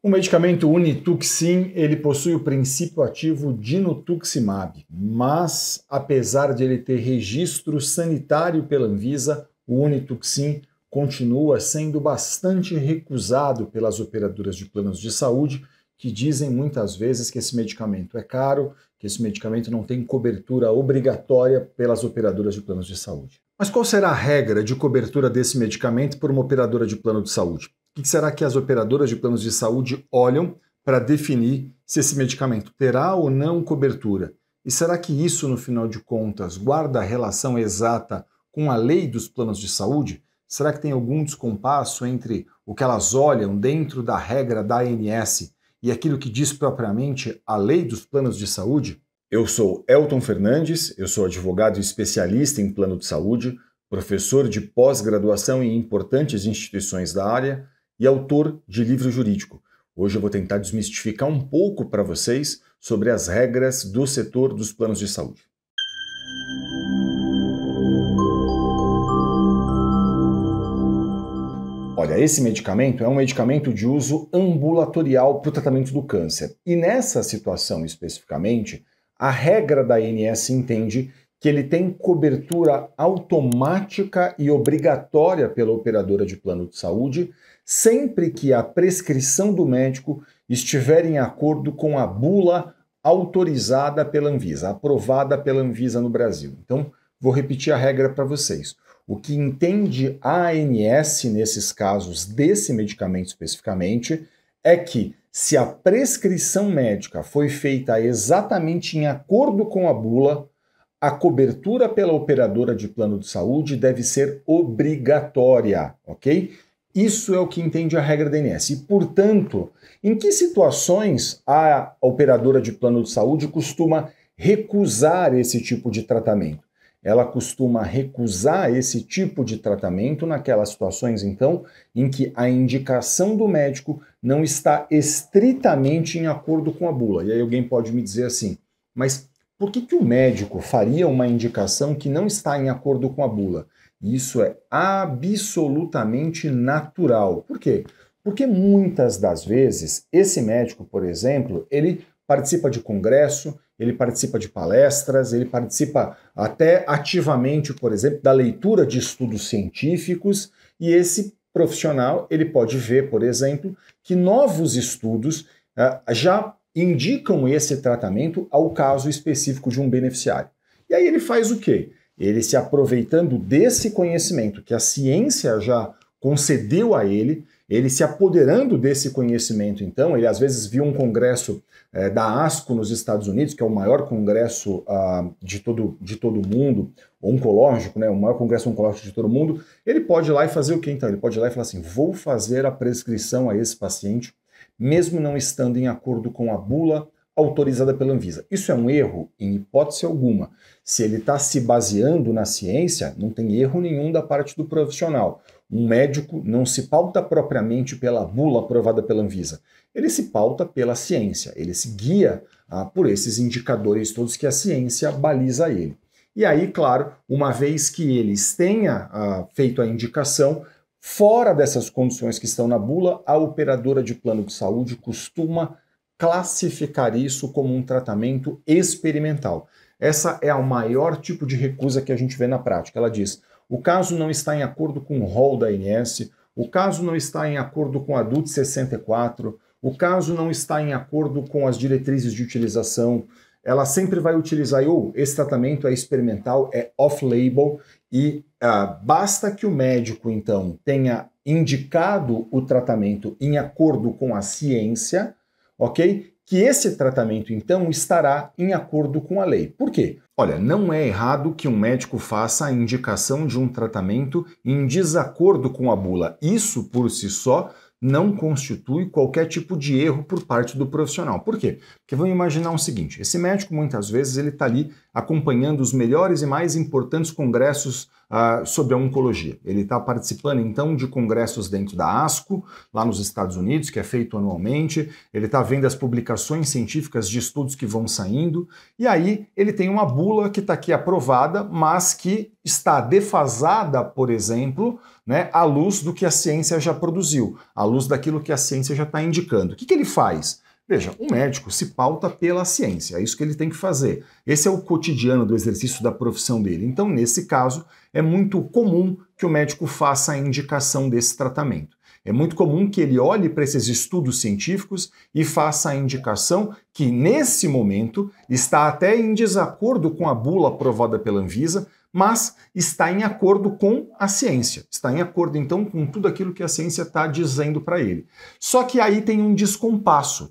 O medicamento Unituxin, ele possui o princípio ativo dinutuximab, mas apesar de ele ter registro sanitário pela Anvisa, o Unituxin continua sendo bastante recusado pelas operadoras de planos de saúde, que dizem muitas vezes que esse medicamento é caro, que esse medicamento não tem cobertura obrigatória pelas operadoras de planos de saúde. Mas qual será a regra de cobertura desse medicamento por uma operadora de plano de saúde? O que será que as operadoras de planos de saúde olham para definir se esse medicamento terá ou não cobertura? E será que isso, no final de contas, guarda a relação exata com a lei dos planos de saúde? Será que tem algum descompasso entre o que elas olham dentro da regra da ANS e aquilo que diz propriamente a lei dos planos de saúde? Eu sou Elton Fernandes, eu sou advogado e especialista em plano de saúde, professor de pós-graduação em importantes instituições da área e autor de livro jurídico. Hoje eu vou tentar desmistificar um pouco para vocês sobre as regras do setor dos planos de saúde. Olha, esse medicamento é um medicamento de uso ambulatorial para o tratamento do câncer. E nessa situação especificamente, a regra da ANS entende que ele tem cobertura automática e obrigatória pela operadora de plano de saúde, sempre que a prescrição do médico estiver em acordo com a bula autorizada pela Anvisa, aprovada pela Anvisa no Brasil. Então, vou repetir a regra para vocês. O que entende a ANS nesses casos desse medicamento especificamente é que se a prescrição médica foi feita exatamente em acordo com a bula, a cobertura pela operadora de plano de saúde deve ser obrigatória, ok? Isso é o que entende a regra da ANS. E, portanto, em que situações a operadora de plano de saúde costuma recusar esse tipo de tratamento? Ela costuma recusar esse tipo de tratamento naquelas situações, então, em que a indicação do médico não está estritamente em acordo com a bula. E aí alguém pode me dizer assim, mas por que o médico faria uma indicação que não está em acordo com a bula? Isso é absolutamente natural. Por quê? Porque muitas das vezes esse médico, por exemplo, ele participa de congresso, ele participa de palestras, ele participa até ativamente, por exemplo, da leitura de estudos científicos, e esse profissional ele pode ver, por exemplo, que novos estudos já indicam esse tratamento ao caso específico de um beneficiário. E aí ele faz o quê? Ele, se aproveitando desse conhecimento que a ciência já concedeu a ele se apoderando desse conhecimento, então, ele às vezes viu um congresso da ASCO nos Estados Unidos, que é o maior congresso de todo o mundo, oncológico, né, o maior congresso oncológico de todo o mundo, ele pode ir lá e fazer o quê então? Ele pode ir lá e falar assim, vou fazer a prescrição a esse paciente, mesmo não estando em acordo com a bula autorizada pela Anvisa. Isso é um erro? Em hipótese alguma. Se ele está se baseando na ciência, não tem erro nenhum da parte do profissional. Um médico não se pauta propriamente pela bula aprovada pela Anvisa. Ele se pauta pela ciência, ele se guia por esses indicadores todos que a ciência baliza a ele. E aí, claro, uma vez que eles tenha feito a indicação, fora dessas condições que estão na bula, a operadora de plano de saúde costuma classificar isso como um tratamento experimental. Essa é o maior tipo de recusa que a gente vê na prática. Ela diz, o caso não está em acordo com o rol da ANS, o caso não está em acordo com a DUT 64, o caso não está em acordo com as diretrizes de utilização, ela sempre vai utilizar, esse tratamento é experimental, é off-label, e basta que o médico, então, tenha indicado o tratamento em acordo com a ciência, ok? Que esse tratamento, então, estará em acordo com a lei. Por quê? Olha, não é errado que um médico faça a indicação de um tratamento em desacordo com a bula. Isso, por si só, não constitui qualquer tipo de erro por parte do profissional. Por quê? Porque vamos imaginar o seguinte, esse médico, muitas vezes, ele está ali acompanhando os melhores e mais importantes congressos sobre a oncologia. Ele está participando, então, de congressos dentro da ASCO, lá nos Estados Unidos, que é feito anualmente. Ele está vendo as publicações científicas de estudos que vão saindo. E aí ele tem uma bula que está aqui aprovada, mas que está defasada, por exemplo, né, à luz do que a ciência já produziu, à luz daquilo que a ciência já está indicando. O que ele faz? Veja, um médico se pauta pela ciência, é isso que ele tem que fazer. Esse é o cotidiano do exercício da profissão dele. Então, nesse caso, é muito comum que o médico faça a indicação desse tratamento. É muito comum que ele olhe para esses estudos científicos e faça a indicação que, nesse momento, está até em desacordo com a bula aprovada pela Anvisa, mas está em acordo com a ciência, está em acordo então com tudo aquilo que a ciência está dizendo para ele. Só que aí tem um descompasso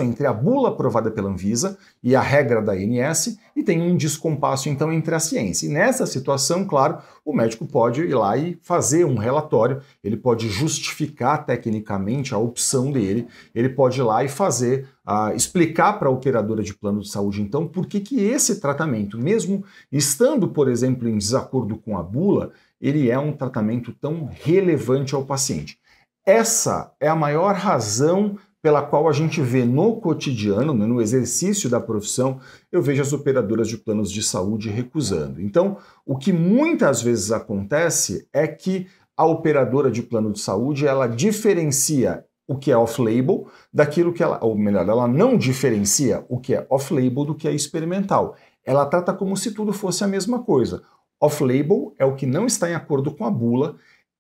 entre a bula aprovada pela Anvisa e a regra da ANS, e tem um descompasso então entre a ciência. E nessa situação, claro, o médico pode ir lá e fazer um relatório, ele pode justificar tecnicamente a opção dele, ele pode ir lá e fazer, explicar para a operadora de plano de saúde, então, por que esse tratamento, mesmo estando, por exemplo, em desacordo com a bula, ele é um tratamento tão relevante ao paciente. Essa é a maior razão pela qual a gente vê no cotidiano, no exercício da profissão, eu vejo as operadoras de planos de saúde recusando. Então, o que muitas vezes acontece é que a operadora de plano de saúde, ela diferencia o que é off-label daquilo que ela, ou melhor, ela não diferencia o que é off-label do que é experimental. Ela trata como se tudo fosse a mesma coisa. Off-label é o que não está em acordo com a bula.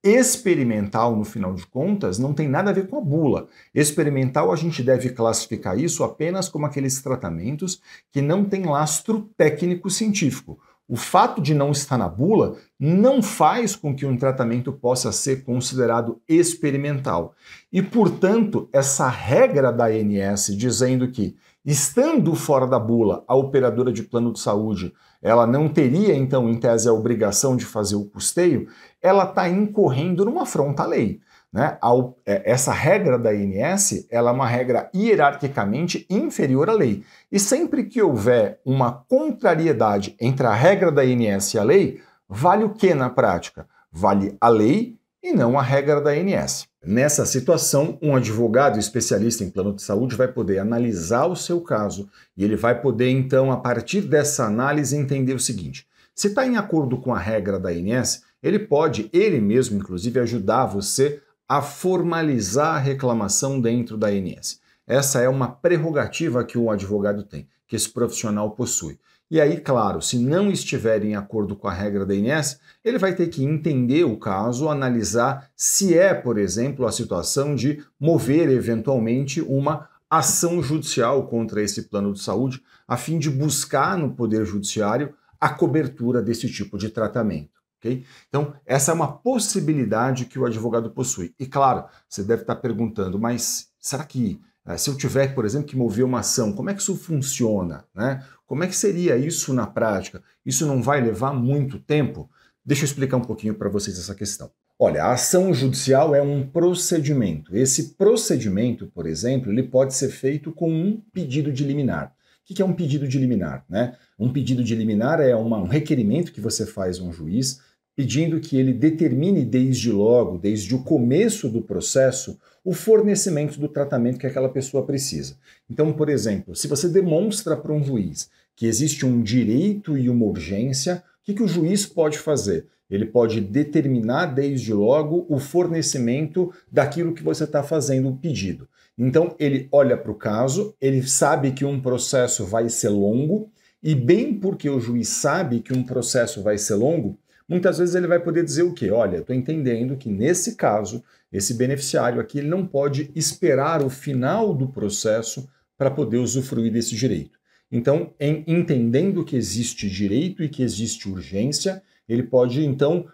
Experimental, no final de contas, não tem nada a ver com a bula. Experimental, a gente deve classificar isso apenas como aqueles tratamentos que não têm lastro técnico-científico. O fato de não estar na bula não faz com que um tratamento possa ser considerado experimental. E, portanto, essa regra da ANS dizendo que, estando fora da bula, a operadora de plano de saúde, ela não teria, então, em tese, a obrigação de fazer o custeio, ela está incorrendo numa afronta à lei. Né? Essa regra da ANS, ela é uma regra hierarquicamente inferior à lei. E sempre que houver uma contrariedade entre a regra da ANS e a lei, vale o que na prática? Vale a lei e não a regra da ANS. Nessa situação, um advogado especialista em plano de saúde vai poder analisar o seu caso e ele vai poder, então, a partir dessa análise, entender o seguinte: se está em acordo com a regra da ANS, ele pode, ele mesmo, inclusive, ajudar você a formalizar a reclamação dentro da ANS. Essa é uma prerrogativa que um advogado tem, que esse profissional possui. E aí, claro, se não estiver em acordo com a regra da ANS, ele vai ter que entender o caso, analisar se é, por exemplo, a situação de mover eventualmente uma ação judicial contra esse plano de saúde, a fim de buscar no Poder Judiciário a cobertura desse tipo de tratamento. Okay? Então, essa é uma possibilidade que o advogado possui. E claro, você deve estar perguntando, mas será que se eu tiver, por exemplo, que mover uma ação, como é que isso funciona? Né? Como é que seria isso na prática? Isso não vai levar muito tempo? Deixa eu explicar um pouquinho para vocês essa questão. Olha, a ação judicial é um procedimento. Esse procedimento, por exemplo, ele pode ser feito com um pedido de liminar. O que é um pedido de liminar? Né? Um pedido de liminar é um requerimento que você faz a um juiz pedindo que ele determine desde logo, desde o começo do processo, o fornecimento do tratamento que aquela pessoa precisa. Então, por exemplo, se você demonstra para um juiz que existe um direito e uma urgência, o que o juiz pode fazer? Ele pode determinar desde logo o fornecimento daquilo que você está fazendo o pedido. Então, ele olha para o caso, ele sabe que um processo vai ser longo, e bem porque o juiz sabe que um processo vai ser longo, muitas vezes ele vai poder dizer o quê? Olha, estou entendendo que nesse caso, esse beneficiário aqui ele não pode esperar o final do processo para poder usufruir desse direito. Então, entendendo que existe direito e que existe urgência, ele pode, então,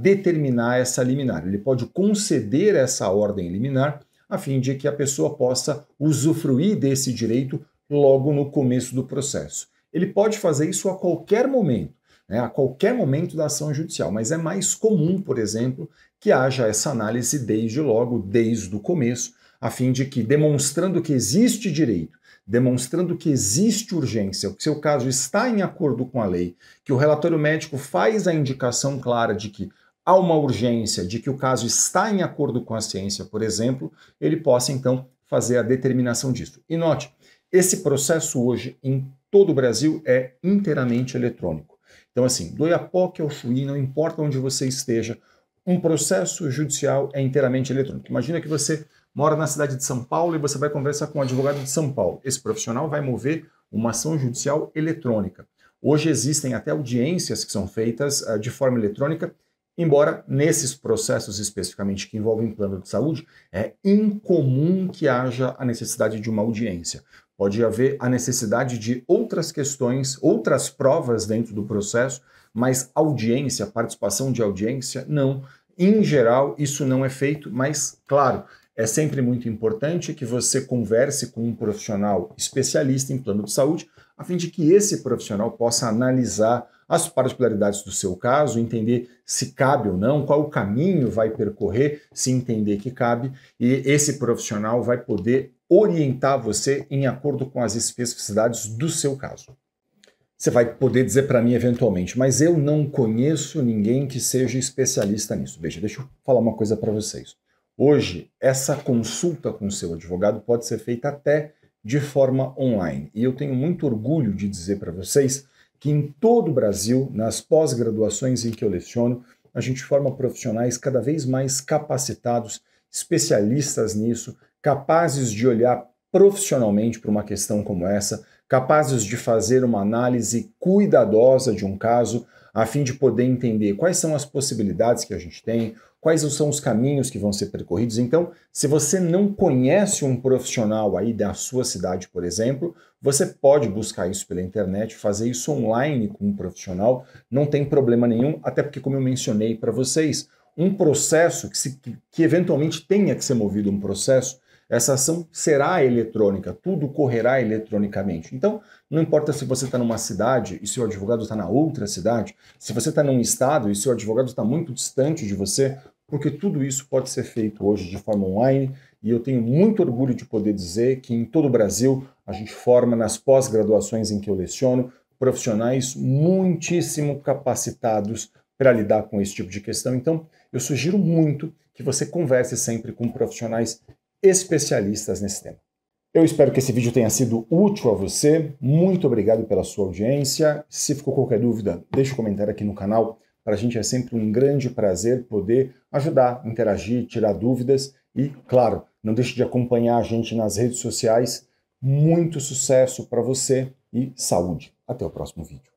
determinar essa liminar. Ele pode conceder essa ordem liminar a fim de que a pessoa possa usufruir desse direito logo no começo do processo. Ele pode fazer isso a qualquer momento. A qualquer momento da ação judicial, mas é mais comum, por exemplo, que haja essa análise desde logo, desde o começo, a fim de que, demonstrando que existe direito, demonstrando que existe urgência, que o seu caso está em acordo com a lei, que o relatório médico faz a indicação clara de que há uma urgência, de que o caso está em acordo com a ciência, por exemplo, ele possa então fazer a determinação disso. E note, esse processo hoje em todo o Brasil é inteiramente eletrônico. Então assim, do Oiapoque ao Chuí, não importa onde você esteja, um processo judicial é inteiramente eletrônico. Imagina que você mora na cidade de São Paulo e você vai conversar com um advogado de São Paulo. Esse profissional vai mover uma ação judicial eletrônica. Hoje existem até audiências que são feitas de forma eletrônica, embora nesses processos especificamente que envolvem plano de saúde, é incomum que haja a necessidade de uma audiência. Pode haver a necessidade de outras questões, outras provas dentro do processo, mas audiência, participação de audiência, não. Em geral, isso não é feito, mas, claro, é sempre muito importante que você converse com um profissional especialista em plano de saúde, a fim de que esse profissional possa analisar as particularidades do seu caso, entender se cabe ou não, qual o caminho vai percorrer, se entender que cabe, e esse profissional vai poder orientar você em acordo com as especificidades do seu caso. Você vai poder dizer para mim eventualmente, mas eu não conheço ninguém que seja especialista nisso. Veja, deixa eu falar uma coisa para vocês. Hoje, essa consulta com o seu advogado pode ser feita até de forma online. E eu tenho muito orgulho de dizer para vocês que em todo o Brasil, nas pós-graduações em que eu leciono, a gente forma profissionais cada vez mais capacitados, especialistas nisso, capazes de olhar profissionalmente para uma questão como essa, capazes de fazer uma análise cuidadosa de um caso, a fim de poder entender quais são as possibilidades que a gente tem, quais são os caminhos que vão ser percorridos. Então, se você não conhece um profissional aí da sua cidade, por exemplo, você pode buscar isso pela internet, fazer isso online com um profissional, não tem problema nenhum, até porque, como eu mencionei para vocês, um processo que eventualmente tenha que ser movido um processo, essa ação será eletrônica, tudo correrá eletronicamente. Então, não importa se você está numa cidade e seu advogado está na outra cidade, se você está num estado e seu advogado está muito distante de você, porque tudo isso pode ser feito hoje de forma online, e eu tenho muito orgulho de poder dizer que em todo o Brasil a gente forma nas pós-graduações em que eu leciono profissionais muitíssimo capacitados para lidar com esse tipo de questão. Então, eu sugiro muito que você converse sempre com profissionais especialistas nesse tema. Eu espero que esse vídeo tenha sido útil a você. Muito obrigado pela sua audiência. Se ficou qualquer dúvida, deixe um comentário aqui no canal. Para a gente é sempre um grande prazer poder ajudar, interagir, tirar dúvidas e, claro, não deixe de acompanhar a gente nas redes sociais. Muito sucesso para você e saúde. Até o próximo vídeo.